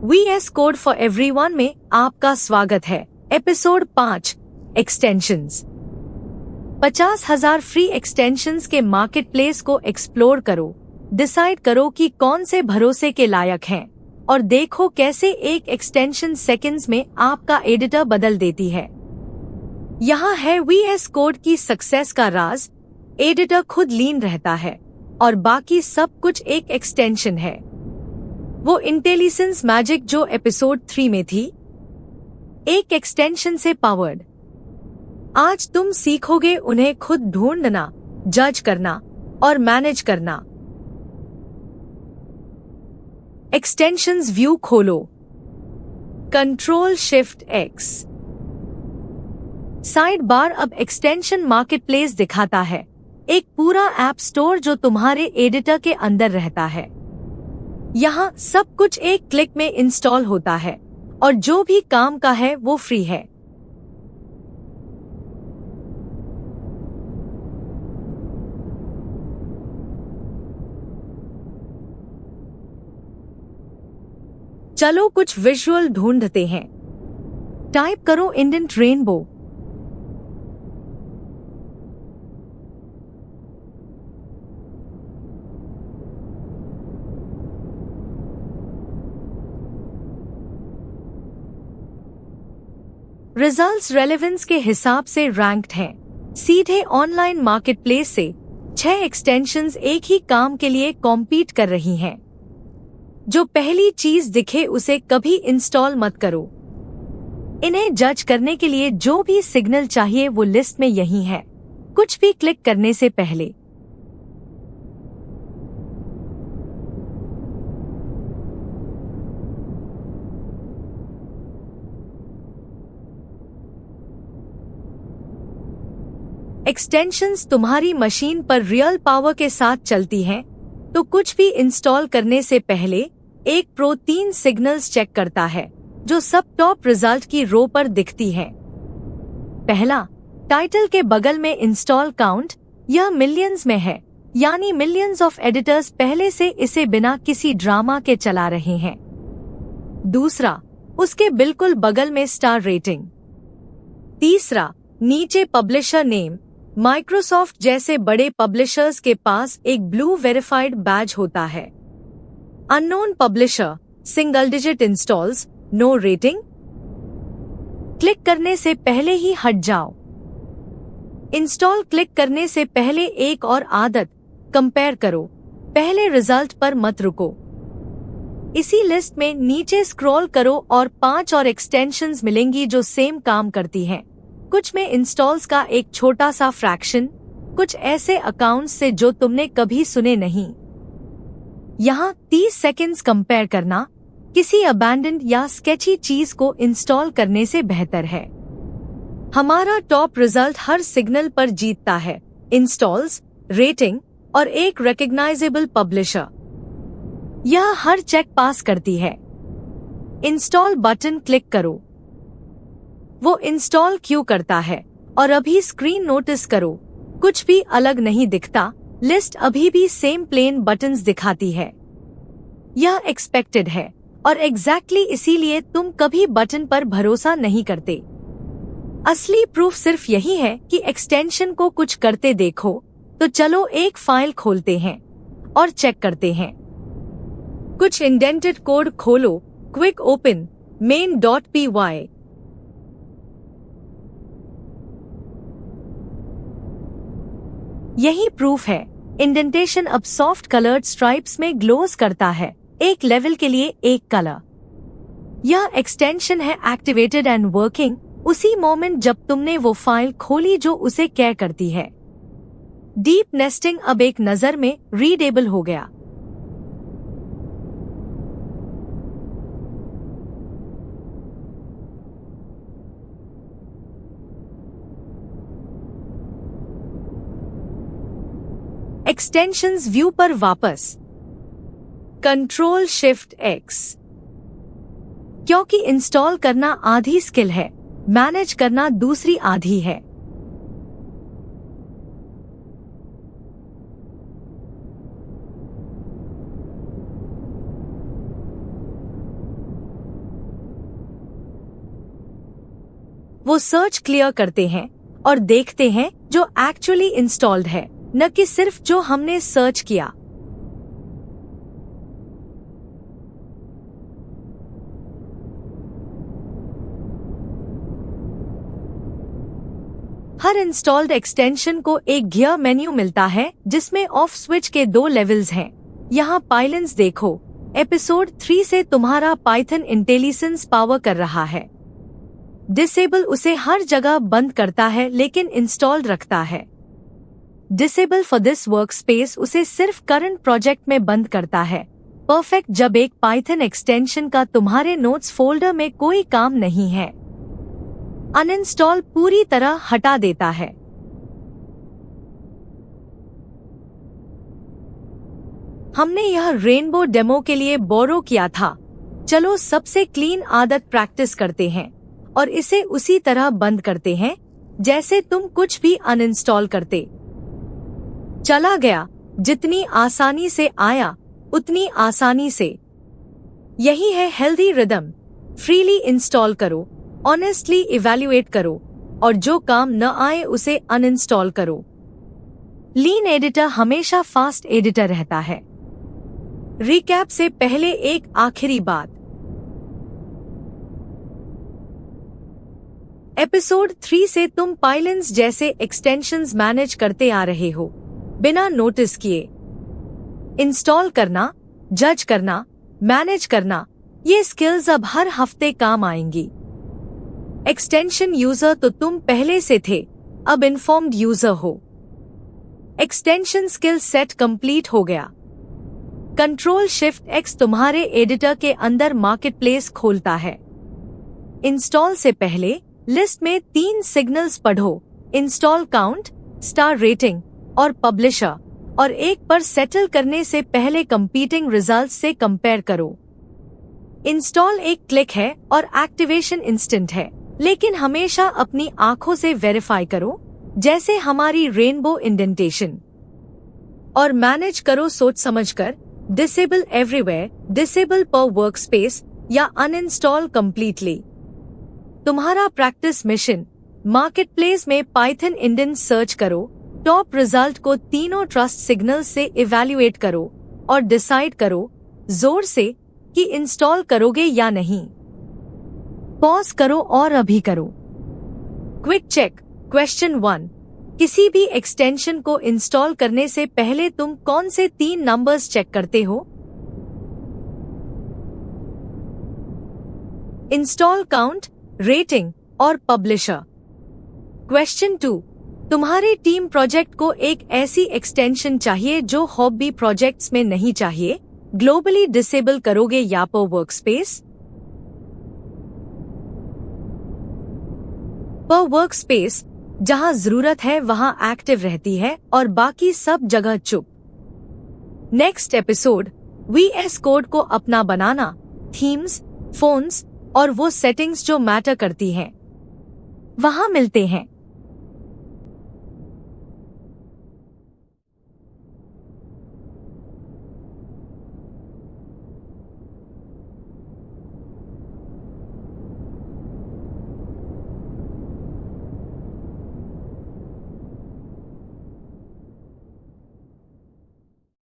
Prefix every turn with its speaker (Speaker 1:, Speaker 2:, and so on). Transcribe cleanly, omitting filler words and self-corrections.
Speaker 1: VS code for everyone में आपका स्वागत है। Episode 5 extensions. 50,000 फ्री एक्सटेंशंस के मार्केट प्लेस को एक्सप्लोर करो, डिसाइड करो कि कौन से भरोसे के लायक हैं और देखो कैसे एक एक्सटेंशन सेकंड्स में आपका एडिटर बदल देती है। यहाँ है VS कोड की सक्सेस का राज। एडिटर खुद लीन रहता है और बाकी सब कुछ एक एक्सटेंशन है। वो इंटेलिजेंस मैजिक जो एपिसोड 3 में थी, एक एक्सटेंशन से पावर्ड। आज तुम सीखोगे उन्हें खुद ढूंढना, जज करना और मैनेज करना। एक्सटेंशंस व्यू खोलो। Control shift x. Side bar अब एक्सटेंशन मार्केटप्लेस दिखाता है, एक पूरा ऐप स्टोर जो तुम्हारे एडिटर के अंदर रहता है। यहाँ सब कुछ एक क्लिक में इंस्टॉल होता है और जो भी काम का है वो फ्री है। चलो कुछ विजुअल ढूंढते हैं। टाइप करो इंडेंट रेनबो। रिजल्ट्स रेलेवेंस के हिसाब से रैंक्ड हैं। सीधे ऑनलाइन मार्केटप्लेस से 6 एक्सटेंशंस एक ही काम के लिए कॉम्पीट कर रही हैं। जो पहली चीज दिखे उसे कभी इंस्टॉल मत करो। इन्हें जज करने के लिए जो भी सिग्नल चाहिए वो लिस्ट में यही है, कुछ भी क्लिक करने से पहले। एक्सटेंशंस तुम्हारी मशीन पर रियल पावर के साथ चलती हैं, तो कुछ भी इंस्टॉल करने से पहले एक प्रो 3 सिग्नल्स चेक करता है, जो सब टॉप रिजल्ट की रो पर दिखती है। पहला, टाइटल के बगल में इंस्टॉल काउंट, यह मिलियंस में है, यानी मिलियंस ऑफ एडिटर्स पहले से इसे बिना किसी ड्रामा के चला रहे हैं। दूसरा, उसके बिल्कुल बगल में स्टार रेटिंग। तीसरा, नीचे पब्लिशर नेम। माइक्रोसॉफ्ट जैसे बड़े पब्लिशर्स के पास एक ब्लू वेरिफाइड बैज होता है। Unknown publisher, single digit installs, no rating. Click करने से पहले ही हट जाओ। इंस्टॉल क्लिक करने से पहले एक और आदत, कंपेयर करो, पहले रिजल्ट पर मत रुको। इसी लिस्ट में नीचे स्क्रॉल करो और 5 और एक्सटेंशंस मिलेंगी जो सेम काम करती हैं। कुछ में इंस्टॉल्स का एक छोटा सा फ्रैक्शन, कुछ ऐसे अकाउंट्स से जो तुमने कभी सुने नहीं। यहाँ 30 सेकंड्स कंपेयर करना किसी अबैंडन्ड या स्केची चीज को इंस्टॉल करने से बेहतर है। हमारा टॉप रिजल्ट हर सिग्नल पर जीतता है, इंस्टॉल्स, रेटिंग और एक रिकॉग्नाइजेबल पब्लिशर। यह हर चेक पास करती है। इंस्टॉल बटन क्लिक करो। वो इंस्टॉल क्यों करता है और अभी स्क्रीन नोटिस करो, कुछ भी अलग नहीं दिखता, लिस्ट अभी भी सेम प्लेन बटन्स दिखाती है। यह एक्सपेक्टेड है और एग्जैक्टली इसीलिए तुम कभी बटन पर भरोसा नहीं करते। असली प्रूफ सिर्फ यही है कि एक्सटेंशन को कुछ करते देखो। तो चलो एक फाइल खोलते हैं और चेक करते हैं। कुछ इंडेंटेड कोड खोलो। Quick open main.py। यही प्रूफ है। इंडेंटेशन अब सॉफ्ट कलर्ड स्ट्राइप्स में ग्लोज करता है, एक लेवल के लिए एक कलर। यह एक्सटेंशन है एक्टिवेटेड एंड वर्किंग उसी मोमेंट जब तुमने वो फाइल खोली जो उसे केयर करती है। डीप नेस्टिंग अब एक नजर में रीडेबल हो गया। एक्सटेंशंस व्यू पर वापस। Control shift x. क्योंकि इंस्टॉल करना आधी स्किल है, मैनेज करना दूसरी आधी है। वो सर्च क्लियर करते हैं और देखते हैं जो एक्चुअली इंस्टॉल्ड है, न कि सिर्फ जो हमने सर्च किया। हर इंस्टॉल्ड एक्सटेंशन को एक गियर मेन्यू मिलता है जिसमें ऑफ स्विच के 2 लेवल्स हैं। यहाँ पाइलन्स देखो, एपिसोड 3 से तुम्हारा पाइथन इंटेलिजेंस पावर कर रहा है। डिसेबल उसे हर जगह बंद करता है लेकिन इंस्टॉल्ड रखता है। डिसेबल फॉर दिस वर्कस्पेस उसे सिर्फ करंट प्रोजेक्ट में बंद करता है। परफेक्ट जब एक पाइथन एक्सटेंशन का तुम्हारे नोट्स फोल्डर में कोई काम नहीं है। अनइंस्टॉल पूरी तरह हटा देता है। हमने यह रेनबो डेमो के लिए बोरो किया था। चलो सबसे क्लीन आदत प्रैक्टिस करते हैं और इसे उसी तरह बंद करते हैं जैसे तुम कुछ भी अनइंस्टॉल करते। चला गया, जितनी आसानी से आया उतनी आसानी से। यही है हेल्दी रिदम। फ्रीली इंस्टॉल करो, ऑनेस्टली इवैल्यूएट करो और जो काम न आए उसे अनइंस्टॉल करो। लीन एडिटर हमेशा फास्ट एडिटर रहता है। रिकैप से पहले एक आखिरी बात। एपिसोड 3 से तुम पाइलन्स जैसे एक्सटेंशंस मैनेज करते आ रहे हो बिना नोटिस किए। इंस्टॉल करना, जज करना, मैनेज करना, ये स्किल्स अब हर हफ्ते काम आएंगी। एक्सटेंशन यूजर तो तुम पहले से थे, अब इन्फॉर्म्ड यूजर हो। एक्सटेंशन स्किल सेट कंप्लीट हो गया। Ctrl+Shift+X तुम्हारे एडिटर के अंदर मार्केटप्लेस खोलता है। इंस्टॉल से पहले लिस्ट में 3 सिग्नल्स पढ़ो, इंस्टॉल काउंट, स्टार रेटिंग और पब्लिशर, और एक पर सेटल करने से पहले कंपीटिंग रिजल्ट्स से कंपेयर करो। इंस्टॉल एक क्लिक है और एक्टिवेशन इंस्टेंट है, लेकिन हमेशा अपनी आंखों से वेरीफाई करो, जैसे हमारी रेनबो इंडेंटेशन। और मैनेज करो सोच समझकर, डिसेबल एवरीवेयर, डिसेबल पर वर्कस्पेस या अनइंस्टॉल कंप्लीटली। तुम्हारा प्रैक्टिस मिशन, मार्केटप्लेस में पाइथन इंडेंट सर्च करो, टॉप रिजल्ट को तीनों ट्रस्ट सिग्नल से इवैल्यूएट करो और डिसाइड करो जोर से कि इंस्टॉल करोगे या नहीं। पॉज करो और अभी करो। Quick check. क्वेश्चन 1, किसी भी एक्सटेंशन को इंस्टॉल करने से पहले तुम कौन से 3 नंबर्स चेक करते हो? इंस्टॉल काउंट, रेटिंग और पब्लिशर। क्वेश्चन 2, तुम्हारी टीम प्रोजेक्ट को एक ऐसी एक्सटेंशन चाहिए जो हॉबी प्रोजेक्ट्स में नहीं चाहिए, ग्लोबली डिसेबल करोगे या पर वर्कस्पेस? पर वर्कस्पेस, जहां जरूरत है वहां एक्टिव रहती है और बाकी सब जगह चुप। नेक्स्ट एपिसोड, VS कोड को अपना बनाना, थीम्स, फोन्स और वो सेटिंग्स जो मैटर करती हैं। वहां मिलते हैं।